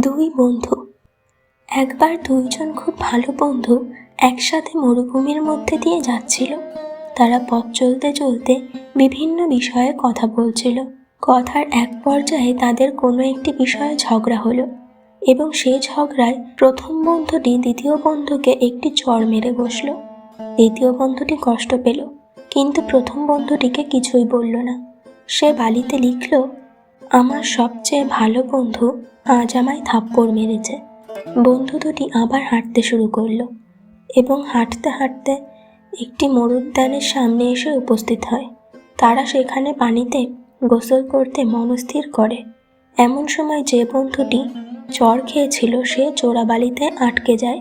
দুই বন্ধু। একবার দুইজন খুব ভালো বন্ধু একসাথে মরুভূমির মধ্যে দিয়ে যাচ্ছিল। তারা পথ চলতে চলতে বিভিন্ন বিষয়ে কথা বলছিল। কথার এক পর্যায়ে তাদের কোনো একটি বিষয়ে ঝগড়া হলো এবং সেই ঝগড়ায় প্রথম বন্ধুটি দ্বিতীয় বন্ধুকে একটি চড় মেরে বসল। দ্বিতীয় বন্ধুটি কষ্ট পেল, কিন্তু প্রথম বন্ধুটিকে কিছুই বলল না। সে বালিতে লিখল, আমার সবচেয়ে ভালো বন্ধু আজ আমায় থাপ্পড় মেরেছে। বন্ধু দুটি আবার হাঁটতে শুরু করলো এবং হাঁটতে হাঁটতে একটি মরুদ্যানের সামনে এসে উপস্থিত হয়। তারা সেখানে পানিতে গোসল করতে মনস্থির করে। এমন সময় যে বন্ধুটি চড় খেয়েছিল সে চোরাবালিতে আটকে যায়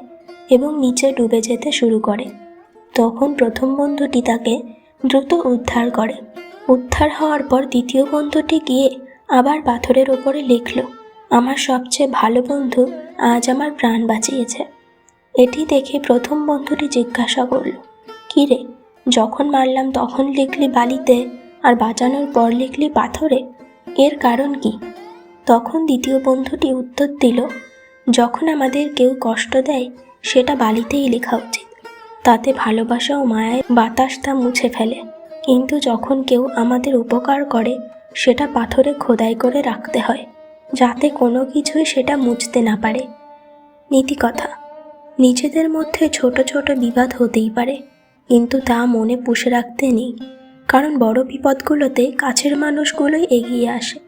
এবং নিচে ডুবে যেতে শুরু করে। তখন প্রথম বন্ধুটি তাকে দ্রুত উদ্ধার করে। উদ্ধার হওয়ার পর দ্বিতীয় বন্ধুটি গিয়ে আবার পাথরের ওপরে লিখল, আমার সবচেয়ে ভালো বন্ধু আজ আমার প্রাণ বাঁচিয়েছে। এটি দেখে প্রথম বন্ধুটি জিজ্ঞাসা করল, কী রে, যখন মারলাম তখন লিখলি বালিতে আর বাঁচানোর পর লিখলি পাথরে, এর কারণ কি? তখন দ্বিতীয় বন্ধুটি উত্তর দিল, যখন আমাদের কেউ কষ্ট দেয় সেটা বালিতেই লেখা উচিত, তাতে ভালোবাসা ও মায়ায় বাতাস তা মুছে ফেলে। কিন্তু যখন কেউ আমাদের উপকার করে সেটা পাথরে খোদাই করে রাখতে হয়, যাতে কোনো কিছুই সেটা মুছতে না পারে। নীতিকথা, নিজেদের মধ্যে ছোট ছোট বিবাদ হতেই পারে, কিন্তু তা মনে পুষে রাখতে নেই, কারণ বড় বিপদগুলোতে কাছের মানুষগুলোই এগিয়ে আসে।